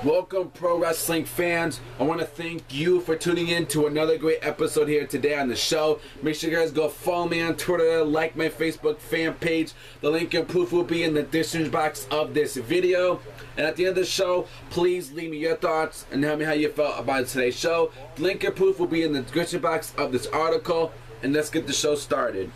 Welcome, pro wrestling fans. I want to thank you for tuning in to another great episode here today on the show. Make sure you guys go follow me on Twitter, like my Facebook fan page. The link and proof will be in the description box of this video. And at the end of the show, please leave me your thoughts and tell me how you felt about today's show. The link and proof will be in the description box of this article. And let's get the show started.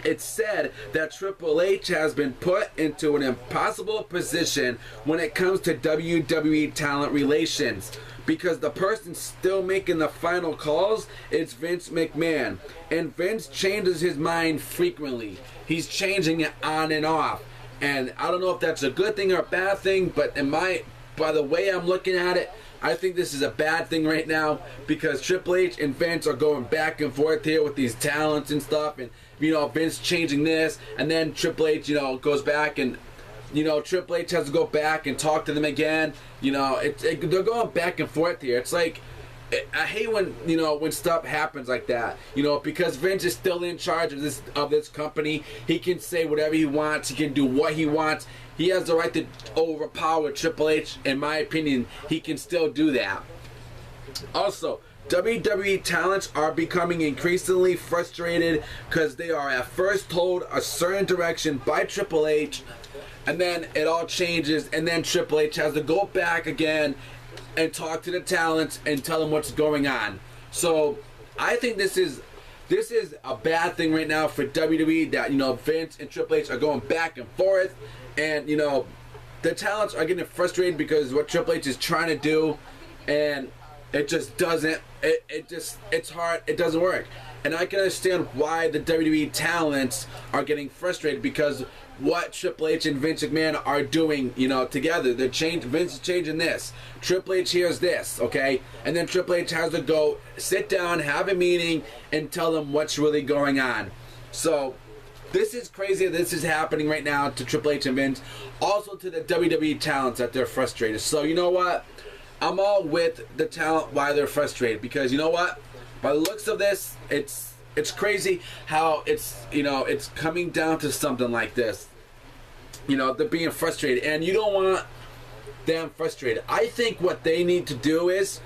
It's said that Triple H has been put into an impossible position when it comes to WWE talent relations, because the person still making the final calls is Vince McMahon, and Vince changes his mind frequently. He's changing it on and off, and I don't know if that's a good thing or a bad thing, but by the way I'm looking at it, I think this is a bad thing right now, because Triple H and Vince are going back and forth here with these talents and stuff, and Vince changing this, and then Triple H, goes back and, Triple H has to go back and talk to them again. They're going back and forth here. It's like, I hate when stuff happens like that. Because Vince is still in charge of this company. He can say whatever he wants. He can do what he wants. He has the right to overpower Triple H. In my opinion, he can still do that. Also, WWE talents are becoming increasingly frustrated because they are at first told a certain direction by Triple H, and then it all changes, and then Triple H has to go back again and talk to the talents and tell them what's going on. So I think this is a bad thing right now for WWE, that Vince and Triple H are going back and forth, and the talents are getting frustrated because what Triple H is trying to do, and it just doesn't. It's hard. It doesn't work. And I can understand why the WWE talents are getting frustrated, because what Triple H and Vince McMahon are doing, together. Vince is changing this. Triple H hears this, okay? And then Triple H has to go sit down, have a meeting, and tell them what's really going on. So this is crazy. This is happening right now to Triple H and Vince. Also to the WWE talents, that they're frustrated. So you know what? I'm all with the talent why they're frustrated, because you know what? By the looks of this, it's crazy how it's coming down to something like this. They're being frustrated, and you don't want them frustrated. I think what they need to do is,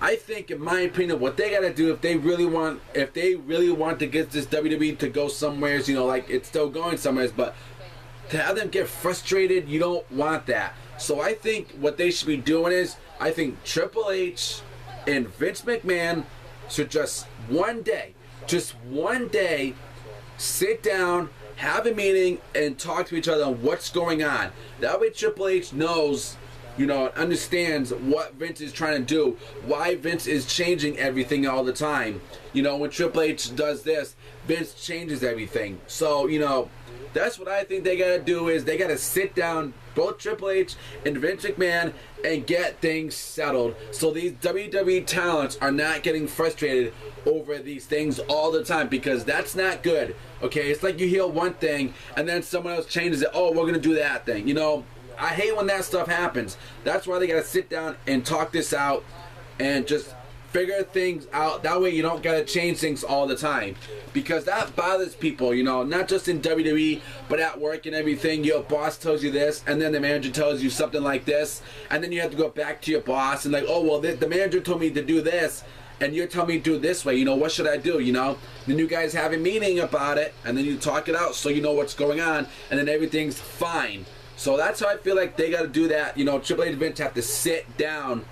in my opinion, what they gotta do if they really want to get this WWE to go somewhere, like it's still going somewhere, but to have them get frustrated, you don't want that. So I think what they should be doing is, I think Triple H and Vince McMahon should just one day, sit down, have a meeting, and talk to each other on what's going on. That way Triple H knows, understands what Vince is trying to do, why Vince is changing everything all the time. When Triple H does this, Vince changes everything. So, that's what I think they gotta do, is they gotta sit down, both Triple H and Vince McMahon, and get things settled, so these WWE talents are not getting frustrated over these things all the time, because that's not good. Okay, it's like you hear one thing and then someone else changes it. Oh, we're gonna do that thing. I hate when that stuff happens. That's why they gotta sit down and talk this out and just figure things out. That way you don't gotta change things all the time, because that bothers people, not just in WWE, but at work and everything. Your boss tells you this, and then the manager tells you something like this, and then you have to go back to your boss and like, oh, well, the manager told me to do this, and you're telling me to do it this way. What should I do? Then you guys have a meeting about it, and then you talk it out so you know what's going on, and then everything's fine. So that's how I feel like they gotta do that. Triple H and Vince have to sit down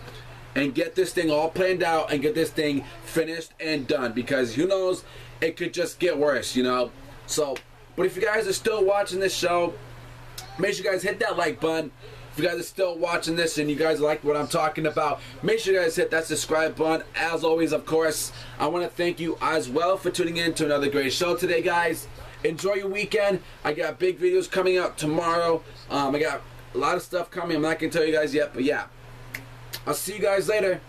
and get this thing all planned out and get this thing finished and done, because who knows, it could just get worse, So, but if you guys are still watching this show, make sure you guys hit that like button. If you guys are still watching this and you guys like what I'm talking about, make sure you guys hit that subscribe button. As always, of course, I want to thank you as well for tuning in to another great show today, guys. Enjoy your weekend. I got big videos coming out tomorrow. I got a lot of stuff coming. I'm not going to tell you guys yet, but yeah. I'll see you guys later.